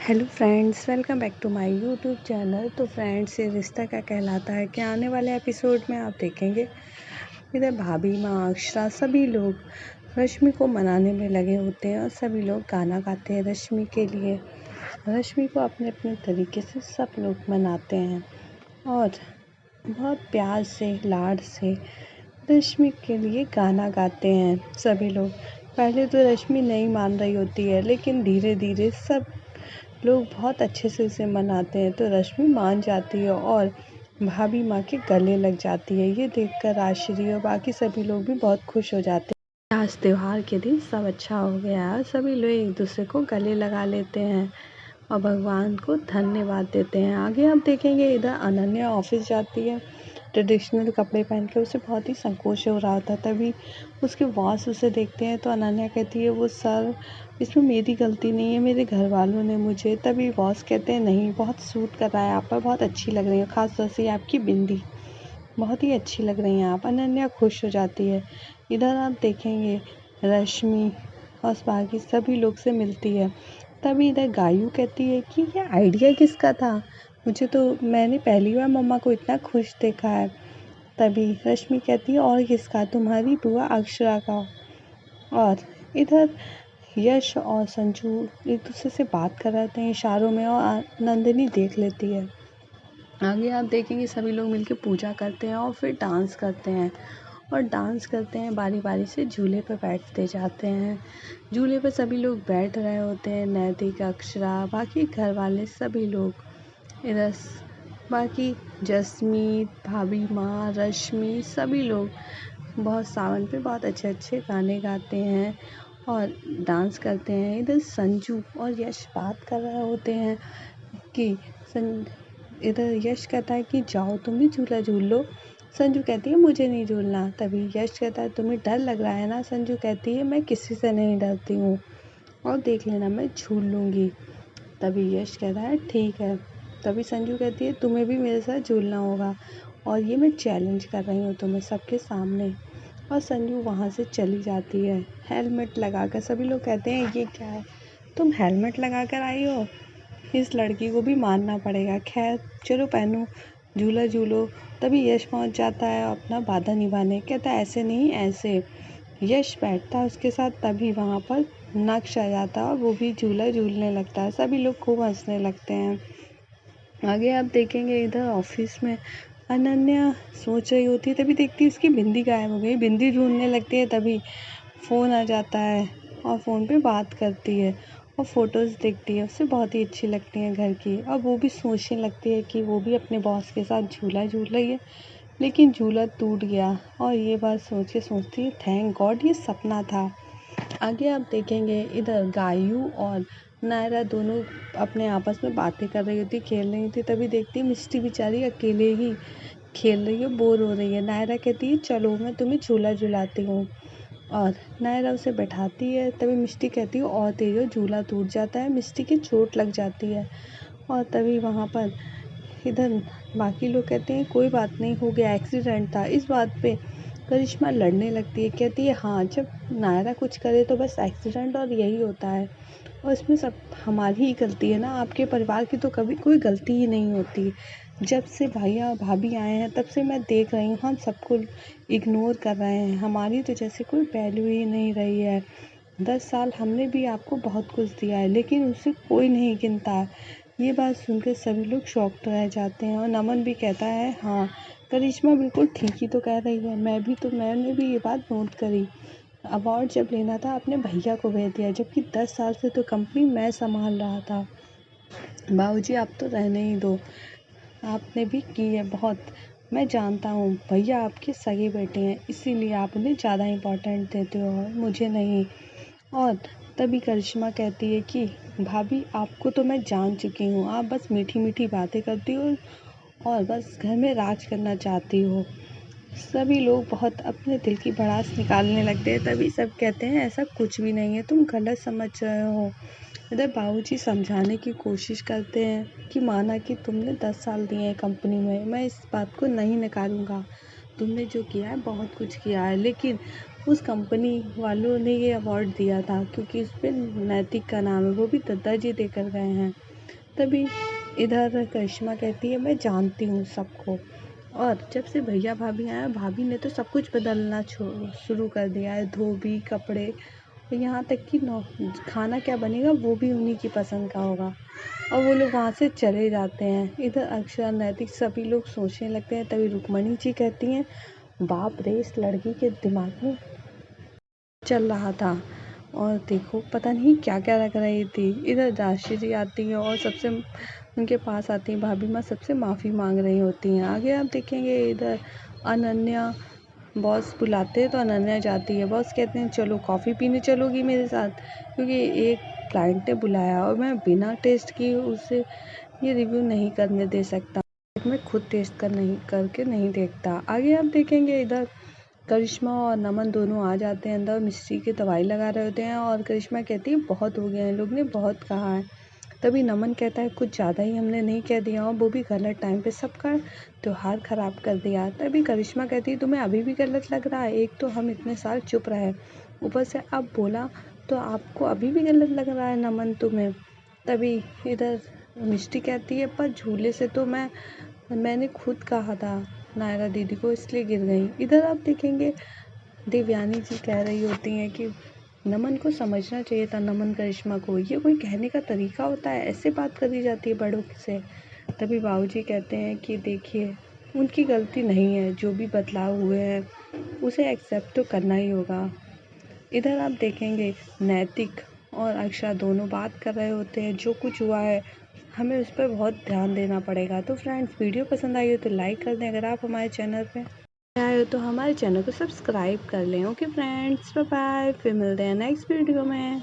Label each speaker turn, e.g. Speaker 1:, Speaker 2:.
Speaker 1: Hello friends, welcome back to my YouTube channel. तो friends, ये रिश्ता क्या कहलाता है कि आने वाले एपिसोड में आप देखेंगे इधर भाभी माँ अक्षरा सभी लोग रश्मि को मनाने में लगे होते हैं और सभी लोग गाना गाते हैं रश्मि के लिए। रश्मि को अपने अपने तरीके से सब लोग मनाते हैं और बहुत प्यार से लाड से रश्मि के लिए गाना गाते हैं सभी लोग। पहले तो रश्मि नहीं मान रही होती है, लेकिन धीरे धीरे सब लोग बहुत अच्छे से उसे मनाते हैं तो रश्मि मान जाती है और भाभी माँ के गले लग जाती है। ये देखकर आश्री और बाकी सभी लोग भी बहुत खुश हो जाते हैं। आज त्योहार के दिन सब अच्छा हो गया है। सभी लोग एक दूसरे को गले लगा लेते हैं और भगवान को धन्यवाद देते हैं। आगे आप देखेंगे इधर अनन्या ऑफिस जाती है ट्रेडिशनल कपड़े पहन के। उसे बहुत ही संकोच हो रहा होता, तभी उसके बॉस उसे देखते हैं तो अनन्या कहती है वो सर इसमें मेरी गलती नहीं है, मेरे घर वालों ने मुझे। तभी बॉस कहते हैं नहीं, बहुत सूट कर रहा है आप पर, बहुत अच्छी लग रही है, खास तौर से आपकी बिंदी बहुत ही अच्छी लग रही हैं आप। अनन्या खुश हो जाती है। इधर आप देखेंगे रश्मि और बाकी सभी लोग से मिलती है। तभी इधर गायू कहती है कि ये आइडिया किसका था, मुझे तो मैंने पहली बार मम्मा को इतना खुश देखा है। तभी रश्मि कहती है और किसका, तुम्हारी बुआ अक्षरा का। और इधर यश और संजू एक दूसरे से बात कर रहे थे इशारों में और नंदिनी देख लेती है। आगे आप देखेंगे सभी लोग मिलकर पूजा करते हैं और फिर डांस करते हैं बारी बारी से झूले पर बैठते जाते हैं। झूले पर सभी लोग बैठ रहे होते हैं, नैतिक अक्षरा बाकी घर वाले सभी लोग। इधर बाकी जसमीत भाभी माँ रश्मि सभी लोग बहुत सावन पे बहुत अच्छे अच्छे गाने गाते हैं और डांस करते हैं। इधर संजू और यश बात कर रहे होते हैं कि इधर यश कहता है कि जाओ तुम भी झूला झूल लो। संजू कहती है मुझे नहीं झूलना। तभी यश कहता है तुम्हें डर लग रहा है ना। संजू कहती है मैं किसी से नहीं डरती हूँ और देख लेना मैं झूल लूँगी। तभी यश कहता है ठीक है। तभी संजू कहती है तुम्हें भी मेरे साथ झूलना होगा और ये मैं चैलेंज कर रही हूँ तुम्हें सबके सामने। और संजू वहाँ से चली जाती है हेलमेट लगाकर। सभी लोग कहते हैं ये क्या है, तुम हेलमेट लगा कर आई हो, इस लड़की को भी मानना पड़ेगा। खैर चलो पहनो, झूला झूलो। तभी यश पहुँच जाता है अपना वादा निभाने। कहता है ऐसे नहीं ऐसे। यश बैठता है उसके साथ। तभी वहाँ पर नक्श आ जाता है और वो भी झूला झूलने लगता है। सभी लोग खूब हंसने लगते हैं। आगे आप देखेंगे इधर ऑफिस में अनन्या सोच रही होती है, तभी देखती है उसकी बिंदी गायब हो गई। बिंदी ढूंढने लगती है, तभी फ़ोन आ जाता है और फ़ोन पे बात करती है और फ़ोटोज़ देखती है। उसे बहुत ही अच्छी लगती हैं घर की। और वो भी सोचने लगती है कि वो भी अपने बॉस के साथ झूला झूल रही है, लेकिन झूला टूट गया। और ये बात सोच के सोचती है थैंक गॉड ये सपना था। आगे आप देखेंगे इधर गायू और नायरा दोनों अपने आपस में बातें कर रही होती, खेल रही थी। तभी देखती है मिष्टी बेचारी अकेले ही खेल रही है, बोर हो रही है। नायरा कहती है चलो मैं तुम्हें झूला झुलाती हूँ और नायरा उसे बैठाती है। तभी मिष्टी कहती है और तेज हो, झूला टूट जाता है, मिष्टी की चोट लग जाती है। और तभी वहाँ पर इधर बाकी लोग कहते हैं कोई बात नहीं, हो गया एक्सीडेंट था। इस बात पे करिश्मा लड़ने लगती है, कहती है हाँ जब नायरा कुछ करे तो बस एक्सीडेंट और यही होता है और इसमें सब हमारी ही गलती है ना, आपके परिवार की तो कभी कोई गलती ही नहीं होती। जब से भैया भाभी आए हैं तब से मैं देख रही हूँ हम सबको इग्नोर कर रहे हैं, हमारी तो जैसे कोई वैल्यू ही नहीं रही है। 10 साल हमने भी आपको बहुत कुछ दिया है लेकिन उसे कोई नहीं गिनता। ये बात सुनकर सभी लोग शॉक्ड रह जाते हैं और नमन भी कहता है हाँ करिश्मा बिल्कुल ठीक ही तो कह रही है, मैंने भी ये बात नोट करी। अवार्ड जब लेना था अपने भैया को भेज दिया, जबकि 10 साल से तो कंपनी मैं संभाल रहा था। बाबूजी आप तो रहने ही दो, आपने भी की है बहुत, मैं जानता हूँ भैया आपके सगे बेटे हैं इसीलिए आप उन्हें ज़्यादा इम्पोर्टेंट देते हो और मुझे नहीं। और तभी करिश्मा कहती है कि भाभी आपको तो मैं जान चुकी हूँ, आप बस मीठी मीठी बातें करती हो और बस घर में राज करना चाहती हो। सभी लोग बहुत अपने दिल की भड़ास निकालने लगते हैं। तभी सब कहते हैं ऐसा कुछ भी नहीं है, तुम गलत समझ रहे हो। इधर बाबूजी समझाने की कोशिश करते हैं कि माना कि तुमने 10 साल दिए हैं कंपनी में, मैं इस बात को नहीं नकारूंगा, तुमने जो किया है बहुत कुछ किया है, लेकिन उस कंपनी वालों ने ये अवार्ड दिया था क्योंकि उस पर नैतिक का नाम है, वो भी दादाजी देकर गए हैं। तभी इधर करिश्मा कहती है मैं जानती हूँ सबको। और जब से भैया भाभी आए, भाभी ने तो सब कुछ बदलना शुरू कर दिया है, धोबी कपड़े, और यहाँ तक कि खाना क्या बनेगा वो भी उन्हीं की पसंद का होगा। और वो लोग वहाँ से चले जाते हैं। इधर अक्षरा, नैतिक सभी लोग सोचने लगते हैं। तभी रुक्मणी जी कहती हैं बाप रे, इस लड़की के दिमाग में चल रहा था, और देखो पता नहीं क्या क्या रख रही थी। इधर राशि जी आती है और सबसे उनके पास आती हैं, भाभी माँ सबसे माफ़ी मांग रही होती हैं। आगे आप देखेंगे इधर अनन्या, बॉस बुलाते हैं तो अनन्या जाती है। बॉस कहते हैं चलो कॉफ़ी पीने चलोगी मेरे साथ, क्योंकि एक क्लाइंट ने बुलाया और मैं बिना टेस्ट किए उसे ये रिव्यू नहीं करने दे सकता, मैं खुद टेस्ट करके नहीं देखता। आगे आप देखेंगे इधर करिश्मा और नमन दोनों आ जाते हैं अंदर, मिस्त्री की दवाई लगा रहे होते हैं। और करिश्मा कहती है बहुत हो गया है, लोग ने बहुत कहा है। तभी नमन कहता है कुछ ज़्यादा ही हमने नहीं कह दिया, और वो भी गलत टाइम पे सबका त्योहार ख़राब कर दिया। तभी करिश्मा कहती है तुम्हें अभी भी गलत लग रहा है, एक तो हम इतने साल चुप रहे, ऊपर से अब बोला तो आपको अभी भी गलत लग रहा है नमन तुम्हें। तभी इधर मिष्टी कहती है पर झूले से तो मैंने खुद कहा था नायरा दीदी को, इसलिए गिर गई। इधर आप देखेंगे देवयानी जी कह रही होती हैं कि नमन को समझना चाहिए था, नमन करिश्मा को, ये कोई कहने का तरीका होता है, ऐसे बात करी जाती है बड़ों से। तभी बाबूजी कहते हैं कि देखिए उनकी गलती नहीं है, जो भी बदलाव हुए हैं उसे एक्सेप्ट तो करना ही होगा। इधर आप देखेंगे नैतिक और अक्षरा दोनों बात कर रहे होते हैं, जो कुछ हुआ है हमें उस पर बहुत ध्यान देना पड़ेगा। तो फ्रेंड्स, वीडियो पसंद आई हो तो लाइक कर दें, अगर आप हमारे चैनल पे नए आए हो तो हमारे चैनल को सब्सक्राइब कर लें। ओके फ्रेंड्स, बाय बाय, फिर मिलते हैं नेक्स्ट वीडियो में।